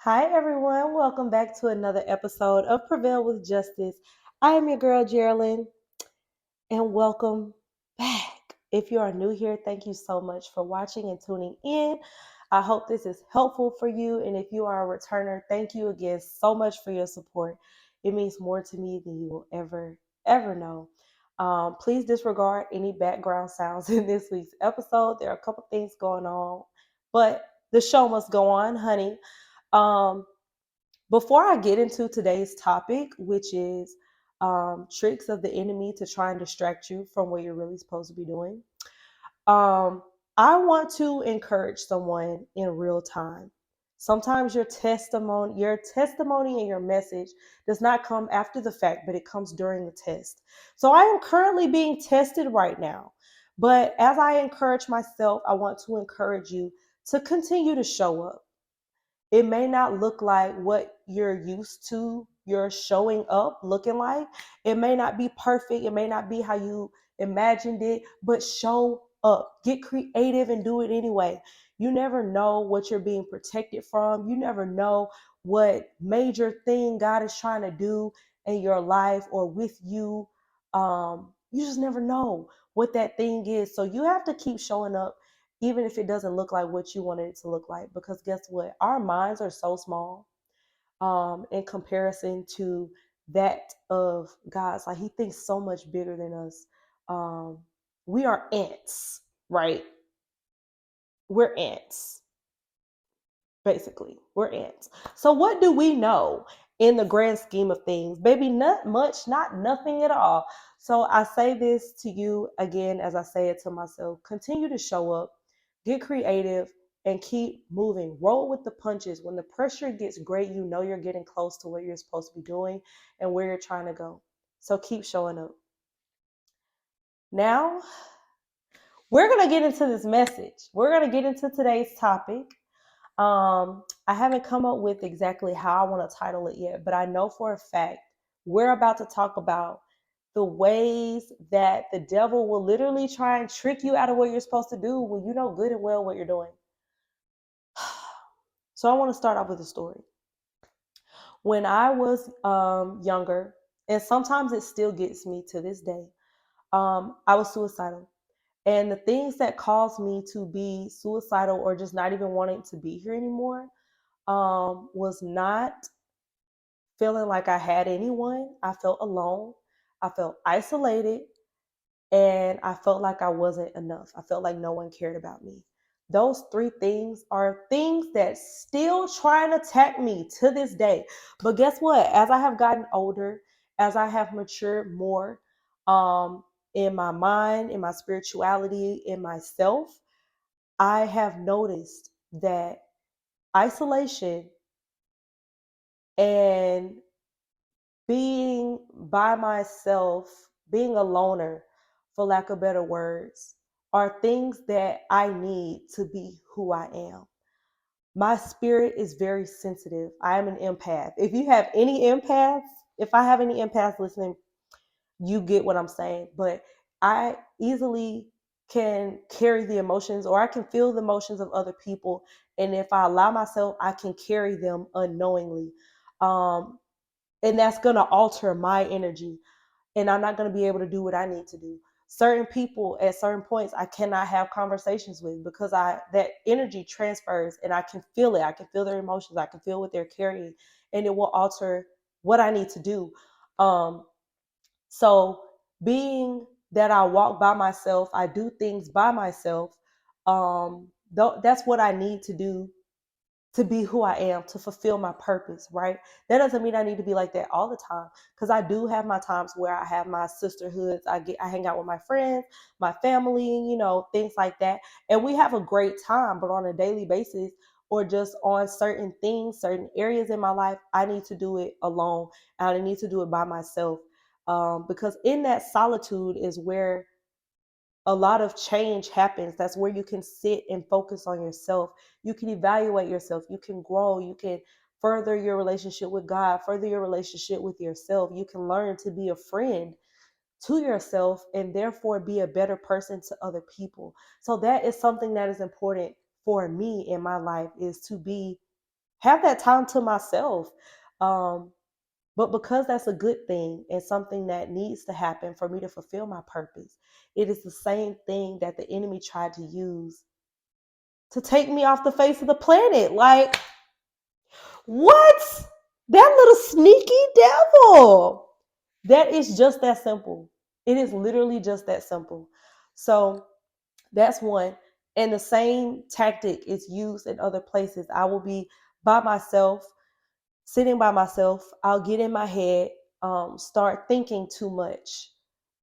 Hi, everyone. Welcome back to another episode of Prevail with Justice. I am your girl, Geraldine, and welcome back. If you are new here, thank you so much for watching and tuning in. I hope this is helpful for you. And if you are a returner, thank you again so much for your support. It means more to me than you will ever know. Please disregard any background sounds in this week's episode. There are a couple things going on, but the show must go on, honey. Um, Before I get into today's topic, which is tricks of the enemy to try and distract you from what you're really supposed to be doing, um, I want to encourage someone in real time. Sometimes your testimony and your message does not come after the fact, but it comes during the test. So I am currently being tested right now. But as I encourage myself, I want to encourage you to continue to show up. It may not look like what you're used to you're showing up looking like. It may not be perfect. It may not be how you imagined it, but show up. Get creative and do it anyway. You never know what you're being protected from. You never know what major thing God is trying to do in your life or with you. You just never know what that thing is. So you have to keep showing up even if it doesn't look like what you wanted it to look like. Because guess what? Our minds are so small in comparison to that of God's. Like He thinks so much bigger than us. Um, we are ants, right? We're ants, basically. We're ants. So what do we know in the grand scheme of things? Baby, not much, not nothing at all. So I say this to you again as I say it to myself. Continue to show up, get creative, and keep moving. Roll with the punches. When the pressure gets great, you know you're getting close to what you're supposed to be doing and where you're trying to go. So keep showing up. Now, we're going to get into this message. We're going to get into today's topic. I haven't come up with exactly how I want to title it yet, but I know for a fact we're about to talk about the ways that the devil will literally try and trick you out of what you're supposed to do when you know good and well what you're doing. So I want to start off with a story. When I was younger, and sometimes it still gets me to this day, I was suicidal. And the things that caused me to be suicidal or just not even wanting to be here anymore was not feeling like I had anyone. I felt alone. I felt isolated. And I felt like I wasn't enough. I felt like no one cared about me. Those three things are things that still try and attack me to this day. But guess what? As I have gotten older, as I have matured more in my mind, in my spirituality, in myself, I have noticed that isolation and being by myself, being a loner, for lack of better words, are things that I need to be who I am. My spirit is very sensitive. I am an empath. If you have any empaths, if I have any empaths listening, you get what I'm saying. But I easily can carry the emotions or I can feel the emotions of other people. And if I allow myself, I can carry them unknowingly. Um, and that's going to alter my energy and I'm not going to be able to do what I need to do. Certain people at certain points I cannot have conversations with because I that energy transfers and I can feel it. I can feel their emotions. I can feel what they're carrying and it will alter what I need to do. Um so being that I walk by myself, I do things by myself. That's what I need to do to be who I am, to fulfill my purpose, right? That doesn't mean I need to be like that all the time because I do have my times where I have my sisterhoods. I hang out with my friends, my family, things like that. And we have a great time, but on a daily basis or just on certain things, certain areas in my life, I need to do it alone and I need to do it by myself. Because in that solitude is where a lot of change happens. That's where you can sit and focus on yourself. You can evaluate yourself. You can grow. You can further your relationship with God, further your relationship with yourself. You can learn to be a friend to yourself and therefore be a better person to other people. So that is something that is important for me in my life is to be have that time to myself. But because that's a good thing and something that needs to happen for me to fulfill my purpose, it is the same thing that the enemy tried to use to take me off the face of the planet. Like, what? That little sneaky devil. That is just that simple. It is literally just that simple. So that's one. And the same tactic is used in other places. I will be by myself, sitting by myself. I'll get in my head, start thinking too much.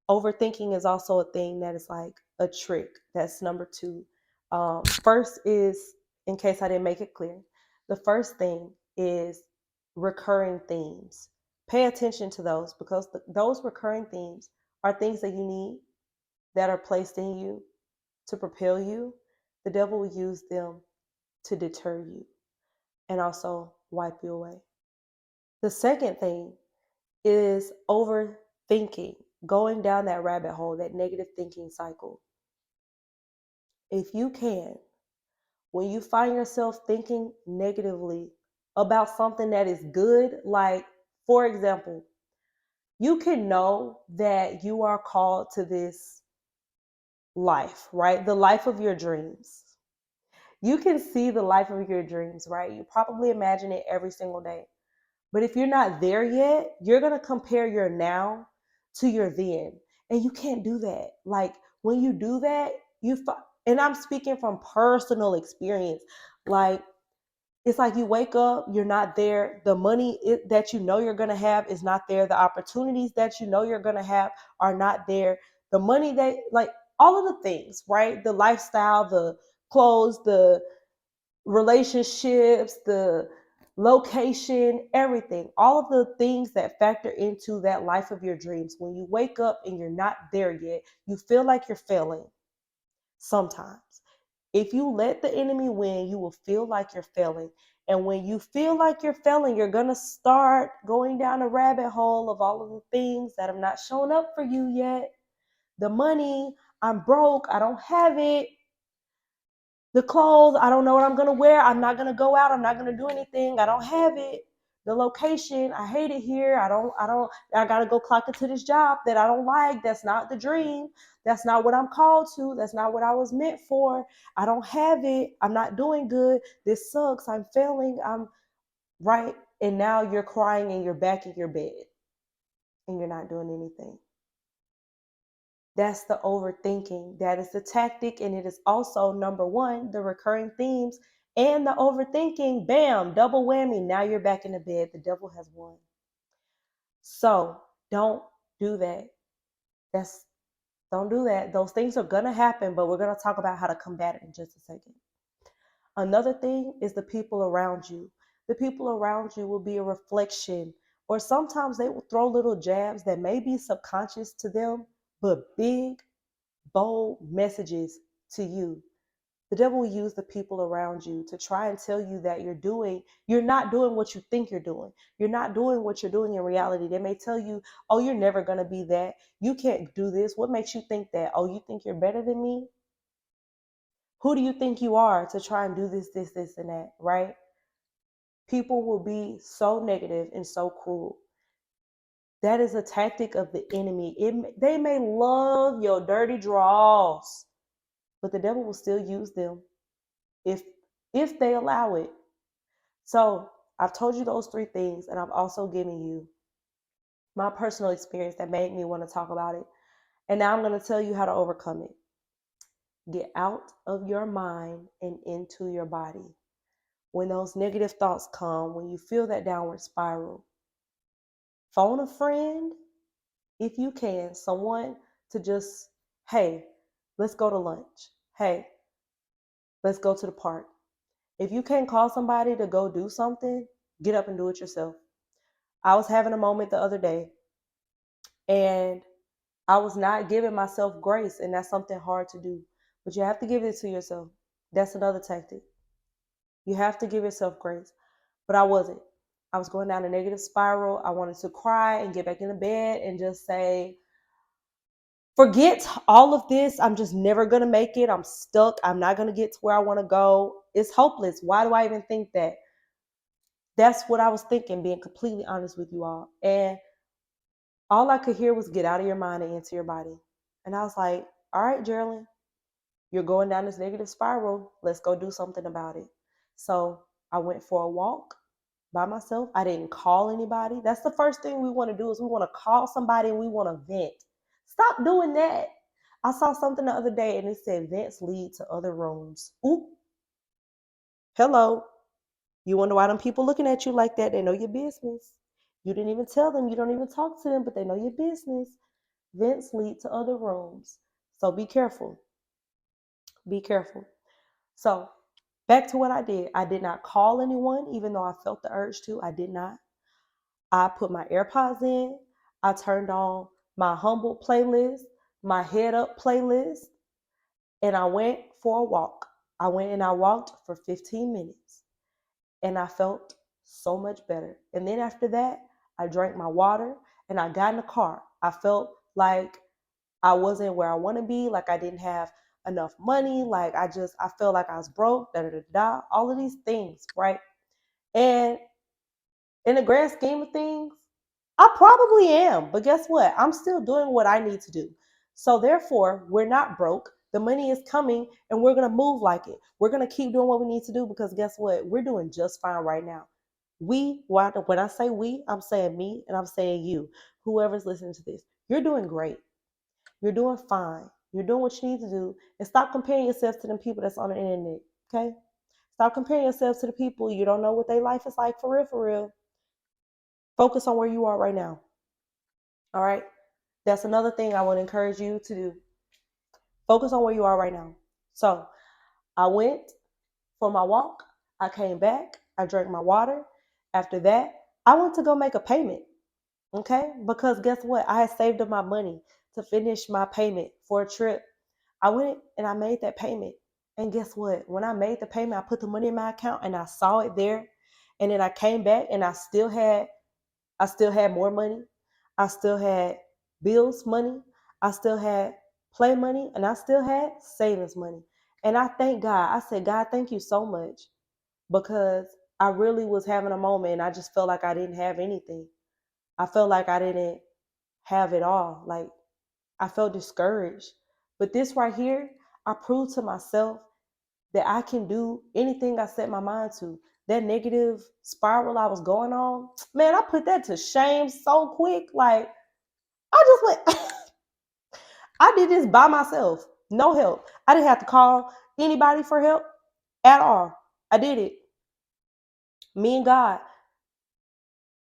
Overthinking is also a thing that is like a trick. That's number two. First is, in case I didn't make it clear, the first thing is recurring themes. Pay attention to those because those recurring themes are things that you need that are placed in you to propel you. The devil will use them to deter you and also wipe you away. The second thing is overthinking, going down that rabbit hole, that negative thinking cycle. If you can, when you find yourself thinking negatively about something that is good, like, for example, you can know that you are called to this life, right? The life of your dreams. You can see the life of your dreams, right? You probably imagine it every single day. But if you're not there yet, you're going to compare your now to your then. And you can't do that. Like, when you do that, and I'm speaking from personal experience. Like, it's like you wake up, you're not there. The money that you know you're going to have is not there. The opportunities that you know you're going to have are not there. The money that, like, all of the things, right? The lifestyle, the clothes, the relationships, the location, everything, all of the things that factor into that life of your dreams. When you wake up and you're not there yet, you feel like you're failing sometimes. If you let the enemy win, you will feel like you're failing. And when you feel like you're failing, you're going to start going down a rabbit hole of all of the things that have not shown up for you yet. The money, I'm broke, I don't have it. The clothes, I don't know what I'm going to wear. I'm not going to go out. I'm not going to do anything. I don't have it. The location, I hate it here. I got to go clock into this job that I don't like. That's not the dream. That's not what I'm called to. That's not what I was meant for. I don't have it. I'm not doing good. This sucks. I'm failing. I'm right. And now you're crying and you're back in your bed and you're not doing anything. That's the overthinking. That is the tactic. And it is also, number one, the recurring themes and the overthinking. Bam, double whammy. Now you're back in the bed. The devil has won. So don't do that. Don't do that. Those things are going to happen, but we're going to talk about how to combat it in just a second. Another thing is the people around you. The people around you will be a reflection, or sometimes they will throw little jabs that may be subconscious to them, but big, bold messages to you. The devil will use the people around you to try and tell you that you're not doing what you think you're doing. You're not doing what you're doing in reality. They may tell you, oh, you're never going to be that. You can't do this. What makes you think that? Oh, you think you're better than me? Who do you think you are to try and do this, and that, right? People will be so negative and so cruel. That is a tactic of the enemy. They may love your dirty draws, but the devil will still use them if they allow it. So I've told you those three things, and I've also given you my personal experience that made me want to talk about it. And now I'm going to tell you how to overcome it. Get out of your mind and into your body. When those negative thoughts come, when you feel that downward spiral, phone a friend if you can, someone to just, hey, let's go to lunch. Hey, let's go to the park. If you can't call somebody to go do something, get up and do it yourself. I was having a moment the other day and I was not giving myself grace, and that's something hard to do, but you have to give it to yourself. That's another tactic. You have to give yourself grace, but I wasn't. I was going down a negative spiral. I wanted to cry and get back in the bed and just say, forget all of this. I'm just never going to make it. I'm stuck. I'm not going to get to where I want to go. It's hopeless. Why do I even think that? That's what I was thinking, being completely honest with you all. And all I could hear was get out of your mind and into your body. And I was like, all right, Geraldine, you're going down this negative spiral. Let's go do something about it. So I went for a walk by myself. I didn't call anybody. That's the first thing we want to do, is we want to call somebody and we want to vent. Stop doing that. I saw something the other day and it said vents lead to other rooms. Oop. Hello. You wonder why them people looking at you like that? They know your business. You didn't even tell them. You don't even talk to them, but they know your business. Vents lead to other rooms. So be careful. Be careful. So back to what I did. I did not call anyone, even though I felt the urge to. I did not. I put my AirPods in. I turned on my humble playlist, my head up playlist, and I went for a walk. I went and I walked for 15 minutes and I felt so much better. And then after that, I drank my water and I got in the car. I felt like I wasn't where I want to be, like I didn't have enough money, like I felt like I was broke, all of these things, right? And in the grand scheme of things, I probably am, but guess what? I'm still doing what I need to do. So therefore, we're not broke. The money is coming and we're going to move like it. We're going to keep doing what we need to do because guess what? We're doing just fine right now. When I say we, I'm saying me and I'm saying you, whoever's listening to this. You're doing great. You're doing fine. You're doing what you need to do. And stop comparing yourself to them people that's on the internet. Okay? Stop comparing yourself to the people. You don't know what their life is like for real, for real. Focus on where you are right now. All right? That's another thing I want to encourage you to do. Focus on where you are right now. So I went for my walk. I came back. I drank my water. After that, I went to go make a payment. Okay? Because guess what? I had saved up my money to finish my payment for a trip. I went and I made that payment. And guess what? When I made the payment, I put the money in my account and I saw it there. And then I came back and I still had more money. I still had bills money. I still had play money and I still had savings money. And I thank God. I said, God, thank you so much, because I really was having a moment and I just felt like I didn't have anything. I felt like I didn't have it all. Like I felt discouraged. But this right here, I proved to myself that I can do anything I set my mind to. That negative spiral I was going on, man, I put that to shame so quick. Like, I just went, I did this by myself, no help. I didn't have to call anybody for help at all. I did it. Me and God.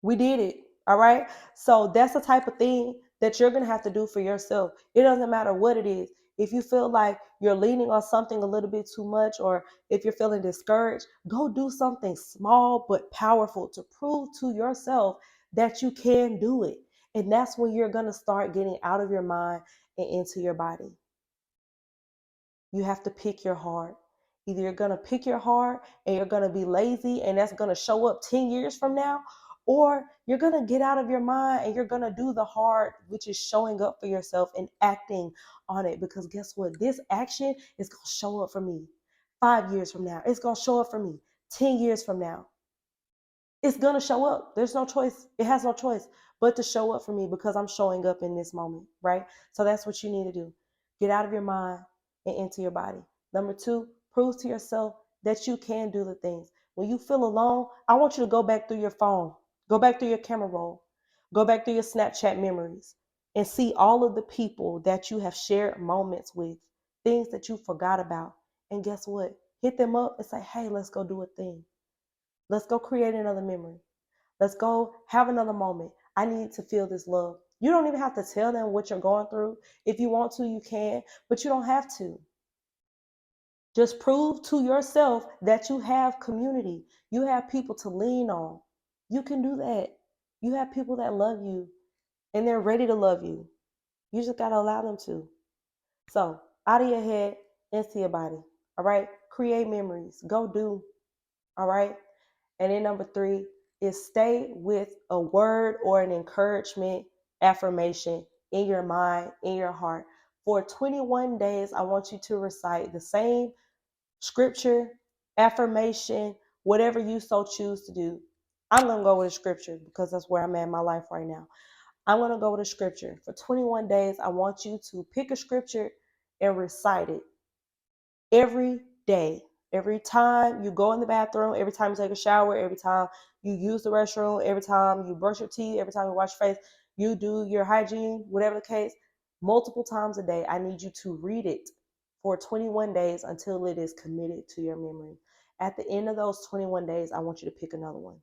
We did it. All right. So that's the type of thing that you're going to have to do for yourself. It doesn't matter what it is. If you feel like you're leaning on something a little bit too much, or if you're feeling discouraged, go do something small but powerful to prove to yourself that you can do it. And that's when you're going to start getting out of your mind and into your body. You have to pick your heart. Either you're going to pick your heart and you're going to be lazy and that's going to show up 10 years from now, or you're going to get out of your mind and you're going to do the hard, which is showing up for yourself and acting on it. Because guess what? This action is going to show up for me 5 years from now. It's going to show up for me 10 years from now. It's going to show up. There's no choice. It has no choice but to show up for me because I'm showing up in this moment, right? So that's what you need to do. Get out of your mind and into your body. Number two, prove to yourself that you can do the things. When you feel alone, I want you to go back through your phone, go back through your camera roll, go back through your Snapchat memories and see all of the people that you have shared moments with, things that you forgot about. And guess what? Hit them up and say, hey, let's go do a thing. Let's go create another memory. Let's go have another moment. I need to feel this love. You don't even have to tell them what you're going through. If you want to, you can, but you don't have to. Just prove to yourself that you have community. You have people to lean on. You can do that. You have people that love you and they're ready to love you. You just got to allow them to. So, out of your head, into your body. All right? Create memories. Go do. All right? And then number three is stay with a word or an encouragement affirmation in your mind, in your heart. For 21 days, I want you to recite the same scripture, affirmation, whatever you so choose to do. I'm going to go with a scripture because that's where I'm at in my life right now. I'm going to go with a scripture. For 21 days, I want you to pick a scripture and recite it every day. Every time you go in the bathroom, every time you take a shower, every time you use the restroom, every time you brush your teeth, every time you wash your face, you do your hygiene, whatever the case, multiple times a day. I need you to read it for 21 days until it is committed to your memory. At the end of those 21 days, I want you to pick another one.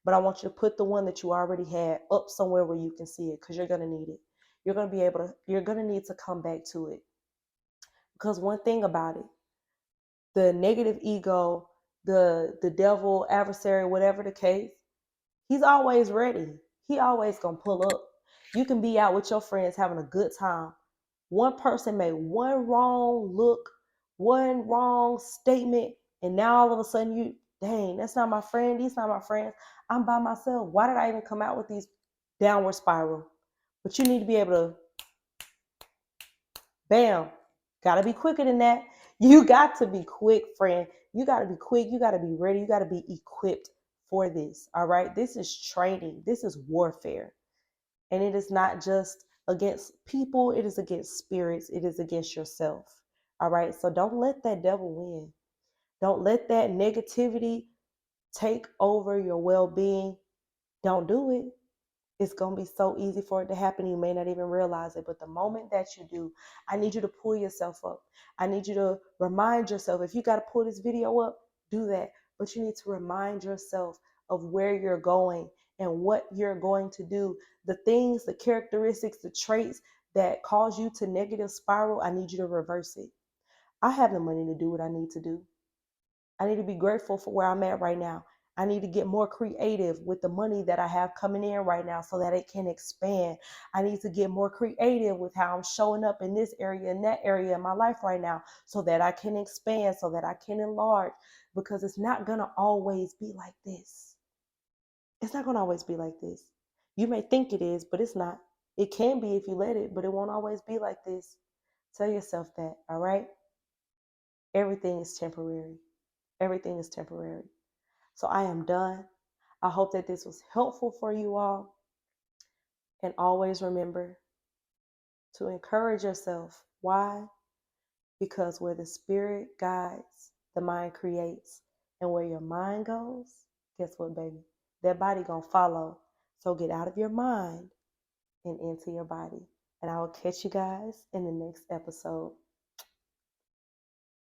But I want you to put the one that you already had up somewhere where you can see it, because you're going to need it. You're going to need to come back to it. Because one thing about it, the negative ego, the devil, adversary, whatever the case, he's always ready. He always gonna pull up. You can be out with your friends having a good time. One person made one wrong look, one wrong statement, and now all of a sudden dang, that's not my friend. These not my friends. I'm by myself. Why did I even come out with these downward spiral? But you need to be able to, bam, gotta be quicker than that. You got to be quick, friend. You got to be quick. You got to be ready. You got to be equipped for this. All right. This is training. This is warfare. And it is not just against people, it is against spirits, it is against yourself. All right. So don't let that devil win. Don't let that negativity take over your well being. Don't do it. It's going to be so easy for it to happen. You may not even realize it. But the moment that you do, I need you to pull yourself up. I need you to remind yourself. If you got to pull this video up, do that. But you need to remind yourself of where you're going and what you're going to do. The things, the characteristics, the traits that cause you to negative spiral, I need you to reverse it. I have the money to do what I need to do. I need to be grateful for where I'm at right now. I need to get more creative with the money that I have coming in right now so that it can expand. I need to get more creative with how I'm showing up in this area and that area in my life right now so that I can expand, so that I can enlarge, because it's not going to always be like this. It's not going to always be like this. You may think it is, but it's not. It can be if you let it, but it won't always be like this. Tell yourself that, all right? Everything is temporary. Everything is temporary. So I am done. I hope that this was helpful for you all. And always remember to encourage yourself. Why? Because where the spirit guides, the mind creates. And where your mind goes, guess what, baby? That body gonna follow. So get out of your mind and into your body. And I will catch you guys in the next episode.